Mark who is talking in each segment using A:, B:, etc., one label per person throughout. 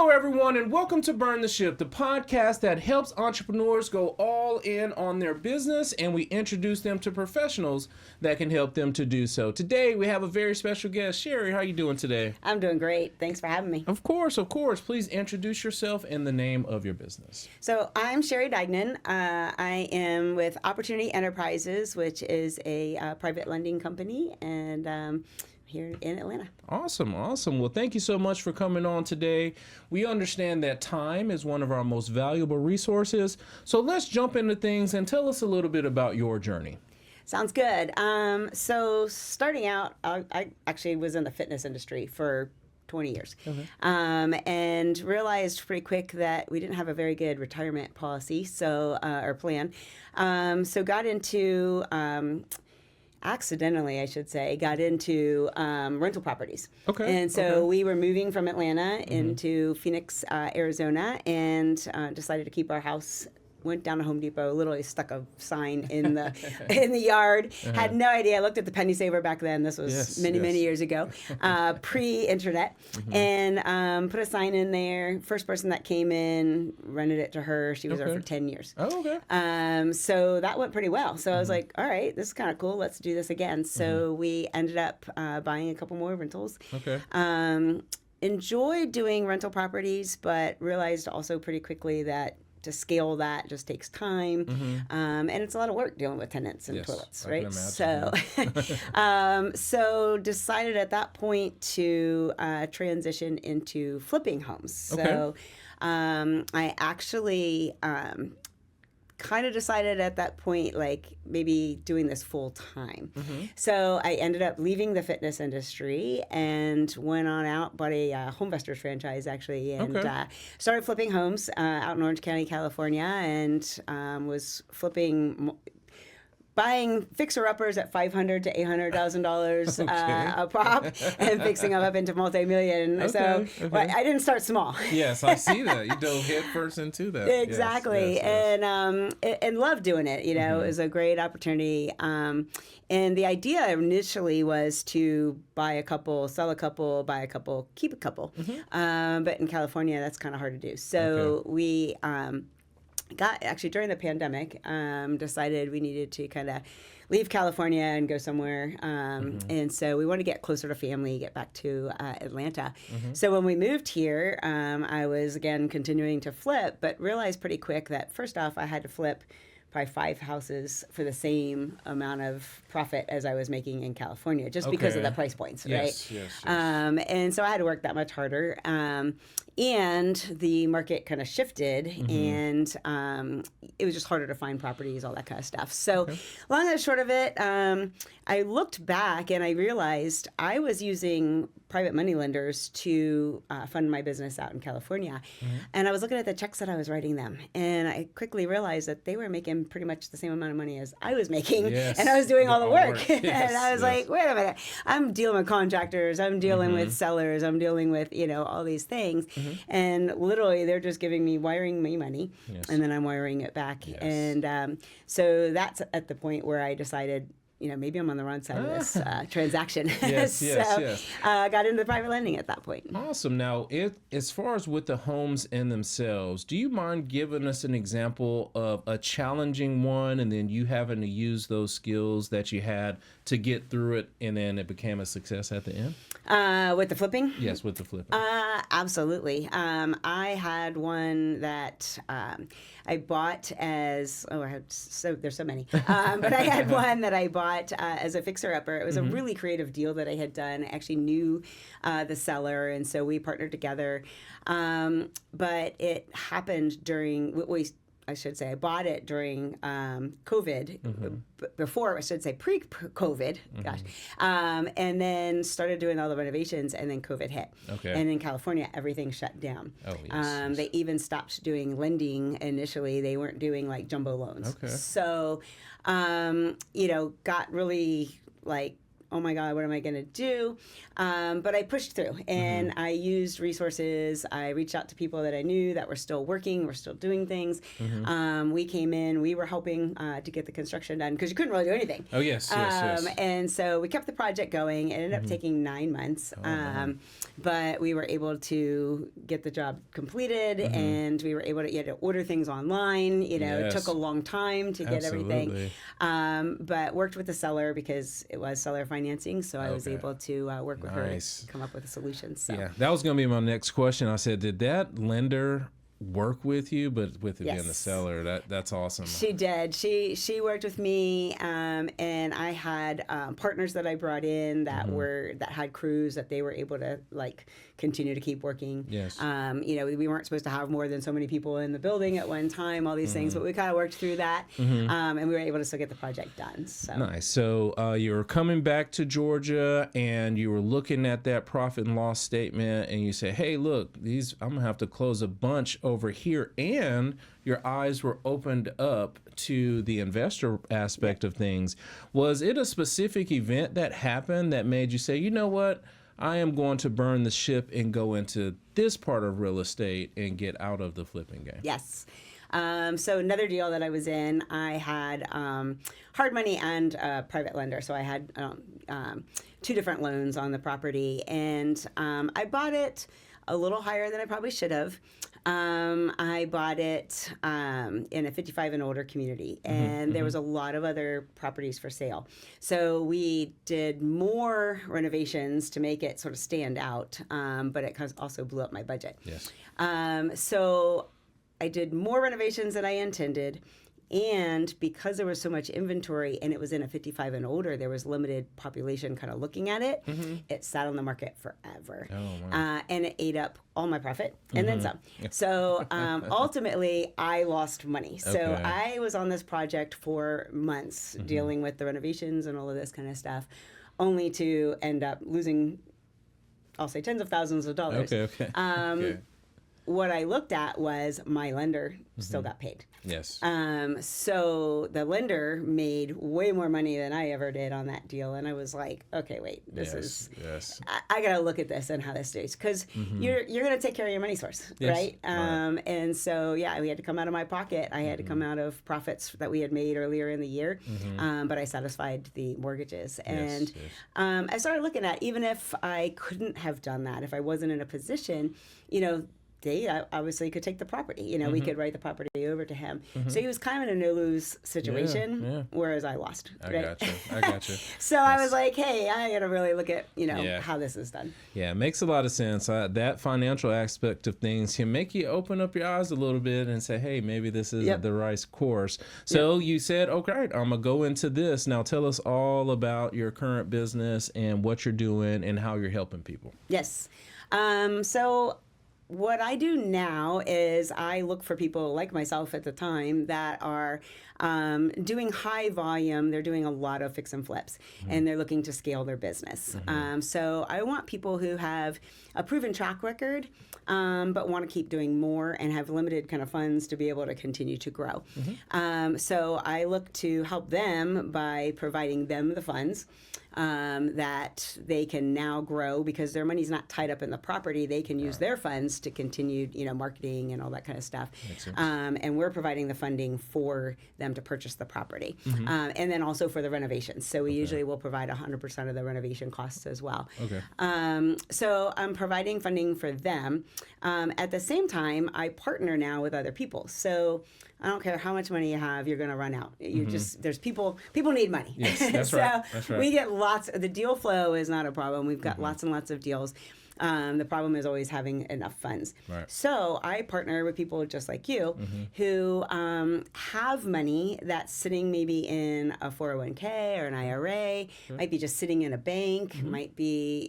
A: Hello, everyone, and welcome to Burn the Ship, the podcast that helps entrepreneurs go all in on their business, and we introduce them to professionals that can help them to do so. Today, we have a very special guest. Sheri, how are you doing today?
B: I'm doing great. Thanks for having me.
A: Of course, of course. Please introduce yourself and the name of your business.
B: So I'm Sheri Duignan. I am with Opportunity Enterprises, which is a private lending company, and here in Atlanta.
A: Awesome, awesome. Well, thank you so much for coming on today. We understand that time is one of our most valuable resources. So let's jump into things and tell us a little bit about your journey.
B: Sounds good. So starting out, I actually was in the fitness industry for 20 years, and realized pretty quick that we didn't have a very good retirement policy, or plan. So got into accidentally, I should say, got into rental properties.
A: Okay.
B: And so we were moving from Atlanta into Phoenix, Arizona, and decided to keep our house. Went down to Home Depot, literally stuck a sign in the in the yard. Had no idea. I looked at the penny saver back then. This was many years ago, pre-internet, and put a sign in there. First person that came in, rented it to her. She was there for 10 years.
A: Oh, okay.
B: So that went pretty well. So I was like, all right, this is kind of cool. Let's do this again. So we ended up buying a couple more rentals.
A: Okay.
B: Enjoyed doing rental properties, but realized also pretty quickly that to scale that just takes time, and it's a lot of work dealing with tenants and toilets, right? So decided at that point to transition into flipping homes. So I actually kind of decided at that point, like maybe doing this full time. So I ended up leaving the fitness industry and went on out, bought a Homevestors franchise actually, and started flipping homes out in Orange County, California, and was buying fixer-uppers at $500,000 to $800,000 a pop, and fixing them up into multi-million. So well, I didn't start small.
A: Yes, I see that. You dove head first into that.
B: Exactly, yes. And loved doing it. You know, it was a great opportunity. And the idea initially was to buy a couple, sell a couple, buy a couple, keep a couple. But in California, that's kind of hard to do. So we actually during the pandemic, decided we needed to kind of leave California and go somewhere. And so we wanted to get closer to family, get back to Atlanta. So when we moved here, I was, again, continuing to flip, but realized pretty quick that first off, I had to flip probably 5 houses for the same amount of profit as I was making in California, just because of the price points, right?
A: Yes.
B: And so I had to work that much harder. And the market kind of shifted, and it was just harder to find properties, all that kind of stuff. So long and short of it, I looked back and I realized I was using private money lenders to fund my business out in California. And I was looking at the checks that I was writing them, and I quickly realized that they were making pretty much the same amount of money as I was making, and I was doing all the work. And I was like, wait a minute, I'm dealing with contractors, I'm dealing with sellers, I'm dealing with, all these things. And literally they're just wiring me money, and then I'm wiring it back. And so that's at the point where I decided, maybe I'm on the wrong side of this transaction. Got into private lending at that point.
A: Awesome. Now, as far as with the homes in themselves, do you mind giving us an example of a challenging one, and then you having to use those skills that you had to get through it, and then it became a success at the end?
B: With the flipping?
A: Yes, with the flipping.
B: Absolutely. I had one that I bought as, there's so many, but I had one that I bought as a fixer-upper. It was a really creative deal that I had done. I actually knew the seller, and so we partnered together. But it happened during, I bought it during COVID, before, I should say pre-COVID, and then started doing all the renovations, and then COVID hit. And in California, everything shut down. They even stopped doing lending initially. They weren't doing like jumbo loans. So, got really oh my God, what am I going to do? But I pushed through, and I used resources. I reached out to people that I knew that were still working, were still doing things. We came in, we were helping to get the construction done because you couldn't really do anything.
A: Oh, yes.
B: And so we kept the project going. It ended up taking 9 months. But we were able to get the job completed, and we were able to, order things online. It took a long time to get everything. But worked with the seller because it was seller financing, so I was able to work with her to come up with a solution. So. Yeah,
A: that was going to be my next question. I said, did that lender work with you, but with being the seller? That's awesome.
B: She did. She worked with me, and I had partners that I brought in that had crews that they were able to continue to keep working.
A: Yes.
B: We weren't supposed to have more than so many people in the building at one time. All these things, but we kind of worked through that, and we were able to still get the project done. So.
A: Nice. So you were coming back to Georgia, and you were looking at that profit and loss statement, and you say, "Hey, look, I'm gonna have to close a bunch over here," and your eyes were opened up to the investor aspect of things. Was it a specific event that happened that made you say, you know what, I am going to burn the ship and go into this part of real estate and get out of the flipping game?
B: Yes. So another deal that I was in, I had hard money and a private lender. So I had 2 different loans on the property, and I bought it a little higher than I probably should have. I bought it in a 55 and older community, and there was a lot of other properties for sale. So we did more renovations to make it sort of stand out, but it also blew up my budget.
A: Yes.
B: So I did more renovations than I intended. And because there was so much inventory and it was in a 55 and older, there was limited population kind of looking at it. It sat on the market forever.
A: Oh, wow.
B: And it ate up all my profit and then some. So ultimately, I lost money. So I was on this project for months dealing with the renovations and all of this kind of stuff, only to end up losing, I'll say, tens of thousands of dollars.
A: Okay.
B: What I looked at was my lender still got paid.
A: Yes.
B: So the lender made way more money than I ever did on that deal. And I was like, okay, wait, I got to look at this and how this stays. Because you're going to take care of your money source, right? And so, we had to come out of my pocket. I had to come out of profits that we had made earlier in the year. But I satisfied the mortgages. And I started looking at, even if I couldn't have done that, if I wasn't in a position, they obviously could take the property. We could write the property over to him. So he was kind of in a no-lose situation, whereas I lost.
A: I got you.
B: So I was like, hey, I got to really look at, how this is done.
A: Yeah, it makes a lot of sense. That financial aspect of things can make you open up your eyes a little bit and say, hey, maybe this isn't the right course. So you said, okay, I'm going to go into this. Now tell us all about your current business and what you're doing and how you're helping people.
B: Yes. So what I do now is I look for people like myself at the time that are doing high volume. They're doing a lot of fix and flips, and they're looking to scale their business. So I want people who have a proven track record, but want to keep doing more and have limited kind of funds to be able to continue to grow. So I look to help them by providing them the funds that they can now grow, because their money's not tied up in the property. They can use their funds to continue, marketing and all that kind of stuff. And we're providing the funding for them to purchase the property, and then also for the renovations. So we usually will provide 100% of the renovation costs as well. So I'm providing funding for them. At the same time, I partner now with other people. So I don't care how much money you have, you're going to run out. You there's people need money.
A: Yes, that's
B: right.
A: That's right.
B: We get the deal flow is not a problem. We've got lots and lots of deals. The problem is always having enough funds. So I partner with people just like you who have money that's sitting maybe in a 401k or an IRA, might be just sitting in a bank, might be,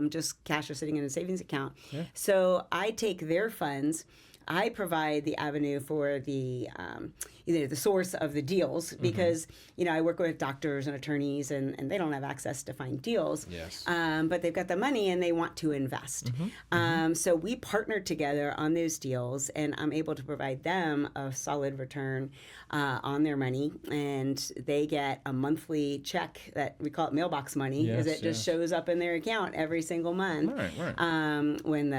B: just cash or sitting in a savings account. So I take their funds, I provide the avenue for the either the source of the deals because I work with doctors and attorneys and they don't have access to find deals.
A: Yes.
B: But they've got the money and they want to invest. So we partner together on those deals, and I'm able to provide them a solid return on their money, and they get a monthly check that we call it mailbox money, because it just shows up in their account every single month.
A: Right.
B: When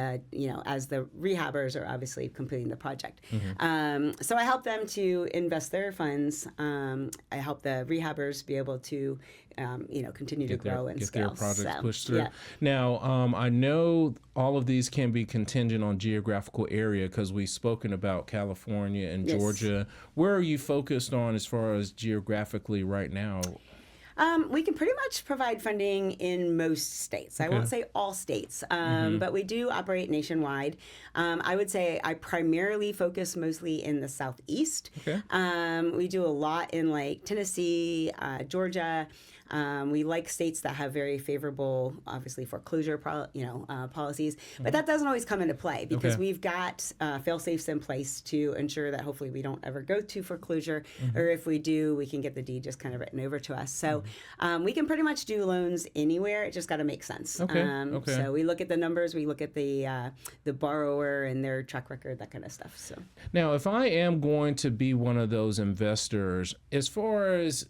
B: as the rehabbers are obviously completing the project. So I help them to invest their funds. I help the rehabbers be able to continue to grow and scale.
A: Get their projects pushed through. Now, I know all of these can be contingent on geographical area because we've spoken about California and Georgia. Where are you focused on as far as geographically right now?
B: We can pretty much provide funding in most states. I won't say all states, but we do operate nationwide. I would say I primarily focus mostly in the Southeast. We do a lot in like Tennessee, Georgia. We like states that have very favorable, obviously, foreclosure policies, but that doesn't always come into play because we've got fail-safes in place to ensure that hopefully we don't ever go to foreclosure, or if we do, we can get the deed just kind of written over to us. So we can pretty much do loans anywhere. It just got to make sense. So we look at the numbers, we look at the borrower and their track record, that kind of stuff. So
A: now, if I am going to be one of those investors, as far as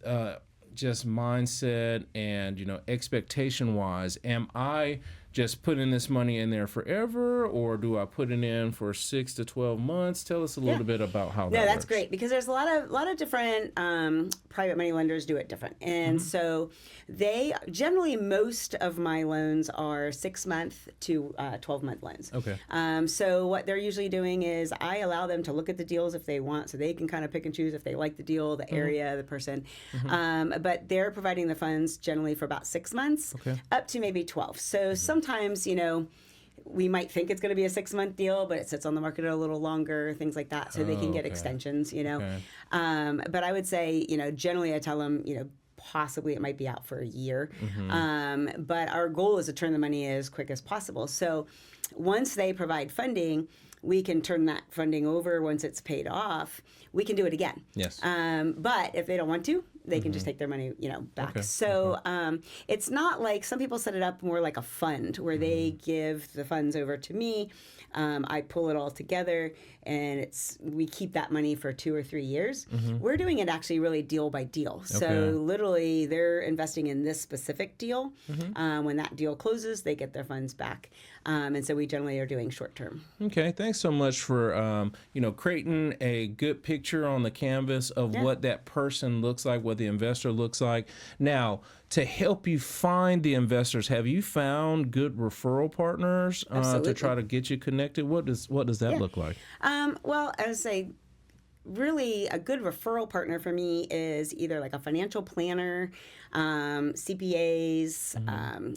A: just mindset and expectation wise, am I just putting this money in there forever, or do I put it in for 6 to 12 months? Tell us a little bit about how that works.
B: No, that's great, because there's a lot of different private money lenders do it different. And so they generally, most of my loans are 6-month to 12-month loans. So what they're usually doing is I allow them to look at the deals if they want, so they can kind of pick and choose if they like the deal, the area, the person. But they're providing the funds generally for about 6 months up to maybe 12. So sometimes, we might think it's going to be a 6-month deal, but it sits on the market a little longer, things like that, so they can get extensions, But I would say, generally I tell them, possibly it might be out for a year. But our goal is to turn the money as quick as possible. So once they provide funding, we can turn that funding over. Once it's paid off, we can do it again. But if they don't want to, they can just take their money, back. So it's not like, some people set it up more like a fund where they give the funds over to me. I pull it all together, and we keep that money for 2 or 3 years. We're doing it actually really deal by deal. So literally, they're investing in this specific deal. When that deal closes, they get their funds back. And so we generally are doing short term.
A: Okay, thanks so much for creating a good picture on the canvas of what that person looks like, what the investor looks like. Now, to help you find the investors, have you found good referral partners to try to get you connected? What does that look like?
B: Well, I would say, really a good referral partner for me is either like a financial planner, CPAs,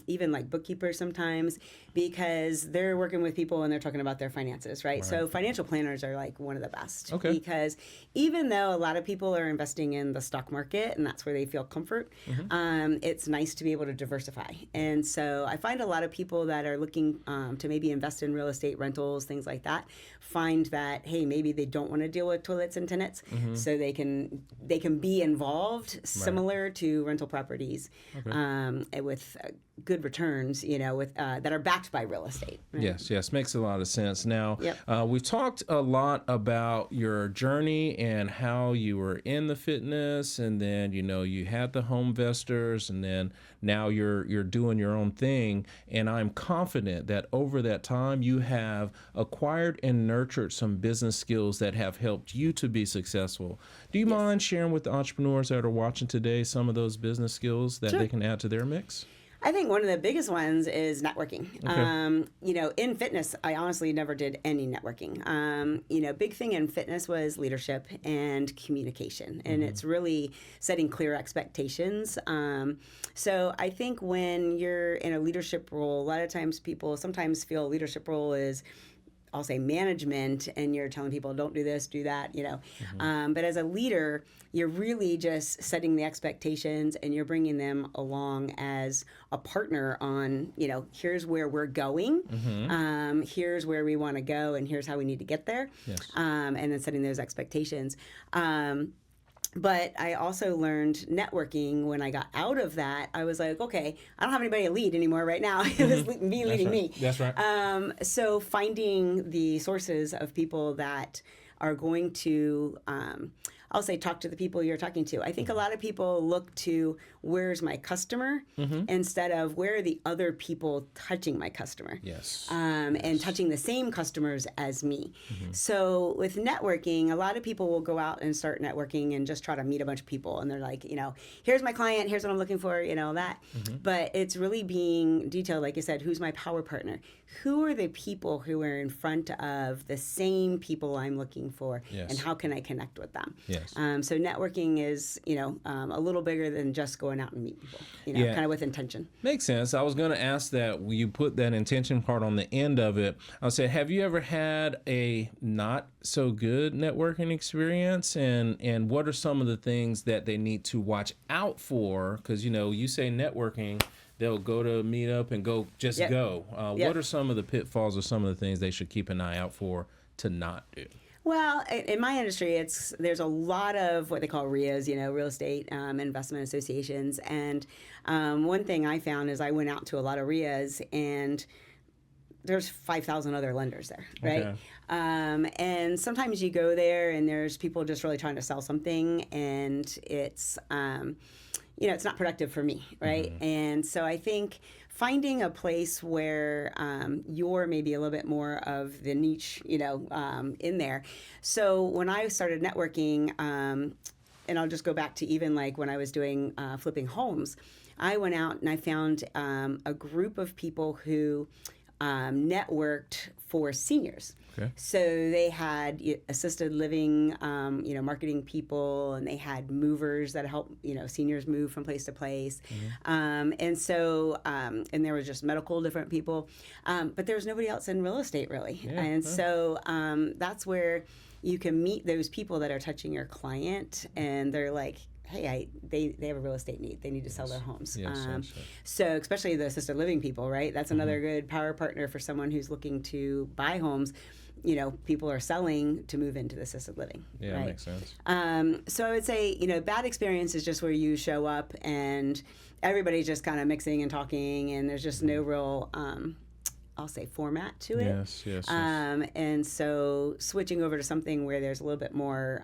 B: even like bookkeepers sometimes, because they're working with people and they're talking about their finances, right? So financial planners are like one of the best, because even though a lot of people are investing in the stock market and that's where they feel comfort, it's nice to be able to diversify. And so I find a lot of people that are looking to maybe invest in real estate, rentals, things like that, find that, hey, maybe they don't want to deal with toilets and tenants, so they can be involved, similar to rental properties, with good returns, with that are backed by real estate. Right?
A: Yes, makes a lot of sense. Now, we've talked a lot about your journey and how you were in the fitness, and then you had the home investors, and then now you're doing your own thing. And I'm confident that over that time you have acquired and nurtured some business skills that have helped you to be successful. Do you mind sharing with the entrepreneurs that are watching today some of those business skills that they can add to their mix?
B: I think one of the biggest ones is networking. In fitness, I honestly never did any networking. Big thing in fitness was leadership and communication, and it's really setting clear expectations. So I think when you're in a leadership role, a lot of times people sometimes feel a leadership role is I'll say management, and you're telling people don't do this, do that, but as a leader, you're really just setting the expectations, and you're bringing them along as a partner on, here's where we're going, here's where we want to go, and here's how we need to get there, and then setting those expectations. But I also learned networking when I got out of that. I was like, okay, I don't have anybody to lead anymore right now. It was me leading me.
A: That's right.
B: So finding the sources of people that are going to, I'll say, talk to the people you're talking to. I think a lot of people look to where's my customer instead of where are the other people touching my customer.
A: Yes.
B: And touching the same customers as me. So with networking, a lot of people will go out and start networking and just try to meet a bunch of people. And they're like, here's my client, here's what I'm looking for, that. But it's really being detailed, like you said, who's my power partner? Who are the people who are in front of the same people I'm looking for? And how can I connect with them?
A: Yes.
B: So networking is, a little bigger than just going out and meet people, kind of with intention.
A: Makes sense. I was going to ask that you put that intention part on the end of it. I said, have you ever had a not so good networking experience? And what are some of the things that they need to watch out for? Because, you say networking, they'll go to a meetup and go. What are some of the pitfalls or some of the things they should keep an eye out for to not do?
B: Well, in my industry, there's a lot of what they call RIAs, real estate investment associations. And one thing I found is I went out to a lot of RIAs, and there's 5,000 other lenders there, right?
A: Okay.
B: And sometimes you go there, and there's people just really trying to sell something, and it's it's not productive for me, right? And so I think finding a place where you're maybe a little bit more of the niche, in there. So when I started networking, and I'll just go back to even like when I was doing flipping homes, I went out and I found a group of people who networked for seniors.
A: Okay.
B: So they had assisted living, marketing people, and they had movers that help, seniors move from place to place. And so, and there was just medical different people, but there was nobody else in real estate really. And so that's where you can meet those people that are touching your client, and they're like, hey, they have a real estate need. They need to sell their homes. So especially the assisted living people, right? That's another good power partner for someone who's looking to buy homes. People are selling to move into the assisted living.
A: Yeah,
B: right?
A: Makes sense.
B: So I would say, bad experience is just where you show up and everybody's just kind of mixing and talking, and there's just no real, I'll say, format to it.
A: Yes.
B: And so switching over to something where there's a little bit more,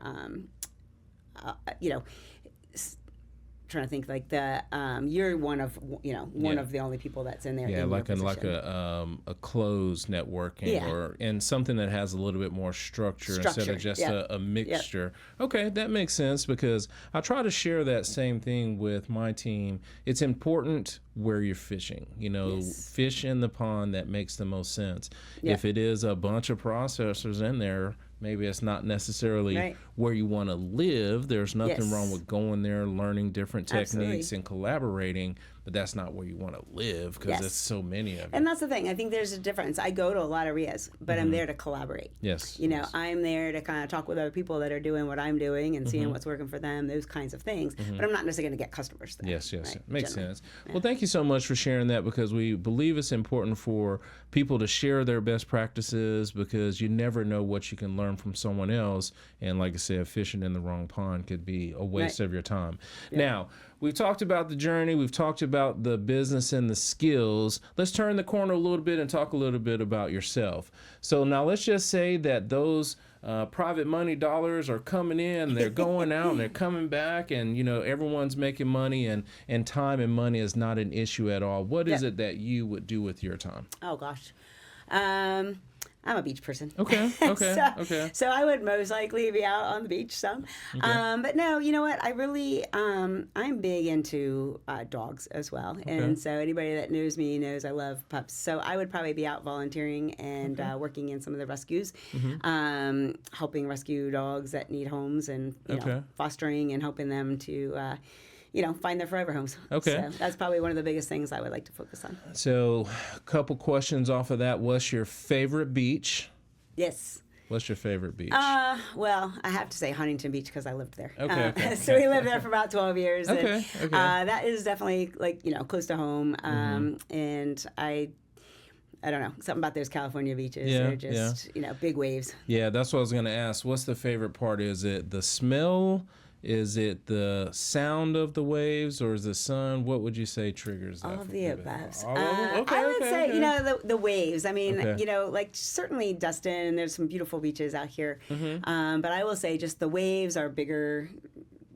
B: trying to think like the you're one of of the only people that's in there.
A: Like a closed networking and something that has a little bit more structure. Instead of just a mixture. Okay, that makes sense, because I try to share that same thing with my team. It's important where you're fishing. Fish in the pond that makes the most sense. If it is a bunch of processors in there, maybe it's not necessarily where you want to live. There's nothing wrong with going there, learning different techniques and collaborating, but that's not where you want to live, because there's so many of them.
B: And that's the thing. I think there's a difference. I go to a lot of RIAs, but I'm there to collaborate. I'm there to kind of talk with other people that are doing what I'm doing and seeing what's working for them, those kinds of things. But I'm not necessarily going to get customers there.
A: Yes. Makes sense. Well, thank you so much for sharing that, because we believe it's important for people to share their best practices, because you never know what you can learn from someone else. And like I said, fishing in the wrong pond could be a waste of your time. Now, we've talked about the journey. We've talked about the business and the skills. Let's turn the corner a little bit and talk a little bit about yourself. So now let's just say that those private money dollars are coming in, they're going out, and they're coming back, and everyone's making money, and time and money is not an issue at all. What is it that you would do with your time?
B: Oh gosh. I'm a beach person.
A: Okay.
B: So I would most likely be out on the beach some. But no, you know what? I really, I'm big into dogs as well. And so anybody that knows me knows I love pups. So I would probably be out volunteering and working in some of the rescues, helping rescue dogs that need homes, and fostering and helping them to find their forever homes. So that's probably one of the biggest things I would like to focus on.
A: So a couple questions off of that. What's your favorite beach?
B: Yes.
A: What's your favorite beach?
B: Well, I have to say Huntington Beach because I lived there.
A: Okay.
B: So we lived there for about 12 years.
A: Okay.
B: And, that is definitely like, close to home. And I don't know, something about those California beaches.
A: Yeah,
B: They're just, big waves.
A: Yeah, that's what I was going to ask. What's the favorite part? Is it the smell? Is it the sound of the waves, or is the sun? What would you say triggers that?
B: All of the above.
A: All of them? Okay,
B: I would say, the waves. I mean,
A: Okay.
B: like certainly Destin, there's some beautiful beaches out here. But I will say just the waves are bigger.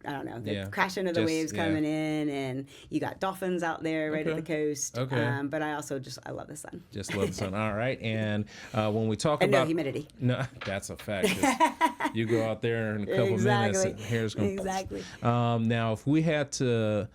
B: I don't know, the crashing of the waves coming in, and you got dolphins out there right at the coast.
A: Okay.
B: But I also I love the sun.
A: Just love the sun. All right. And when we talk
B: And
A: about
B: no humidity.
A: No, that's a fact. You go out there in a couple minutes, and hair's going.
B: Exactly.
A: Now, if we had to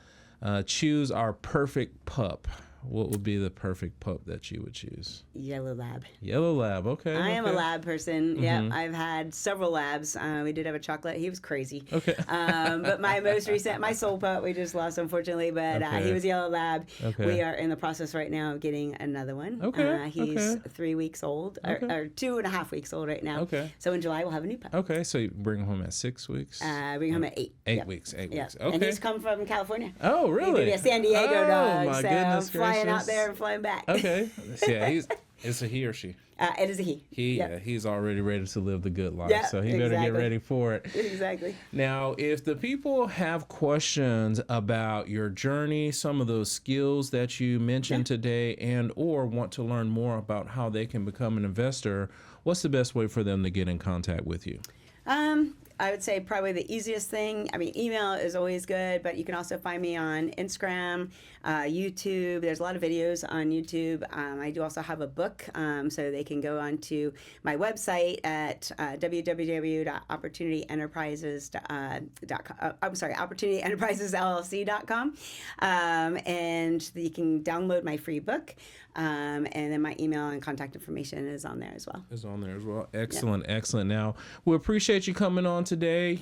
A: choose our perfect pup, what would be the perfect pup that you would choose?
B: Yellow lab.
A: Yellow lab. Okay.
B: I am a lab person. Yeah, I've had several labs. We did have a chocolate. He was crazy.
A: Okay.
B: But my most recent, my soul pup, we just lost unfortunately. But he was a yellow lab.
A: Okay.
B: We are in the process right now of getting another one.
A: Okay.
B: He's 3 weeks old, or 2.5 weeks old right now.
A: Okay.
B: So in July we'll have a new pup.
A: Okay. So you bring him home at 6 weeks.
B: Bring him at 8.
A: 8 weeks. 8
B: Yeah.
A: weeks. Okay.
B: And he's come from California.
A: Oh, really?
B: He's gonna be a San Diego dog.
A: My
B: So
A: goodness
B: I'm flying
A: gracious.
B: out there and flying back.
A: Okay. Yeah. It's a he or she.
B: It is a he.
A: He's already ready to live the good life,
B: Yeah,
A: so he better get
B: exactly.
A: ready for it.
B: Exactly.
A: Now, if the people have questions about your journey, some of those skills that you mentioned today, and or want to learn more about how they can become an investor, what's the best way for them to get in contact with you?
B: I would say probably the easiest thing. I mean, email is always good, but you can also find me on Instagram, YouTube. There's a lot of videos on YouTube. I do also have a book, so they can go on to my website at opportunityenterprises.com, and you can download my free book. And then my email and contact information is on there as well.
A: Is on there as well. Excellent, excellent. Now, we appreciate you coming on today.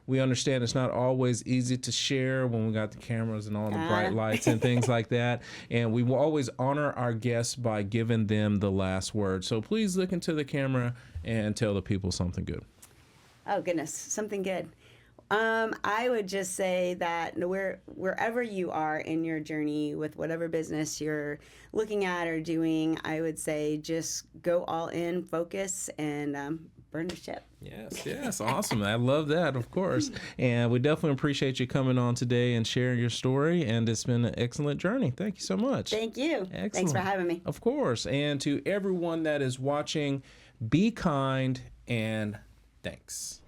A: We understand it's not always easy to share when we got the cameras and all the bright lights and things like that. And we will always honor our guests by giving them the last word. So please look into the camera and tell the people something good.
B: Oh, goodness, something good. I would just say that wherever you are in your journey with whatever business you're looking at or doing, I would say just go all in, focus, and burn the ship.
A: Yes, awesome. I love that, of course. And we definitely appreciate you coming on today and sharing your story. And it's been an excellent journey. Thank you so much.
B: Thank you.
A: Excellent.
B: Thanks for having me.
A: Of course. And to everyone that is watching, be kind and thanks.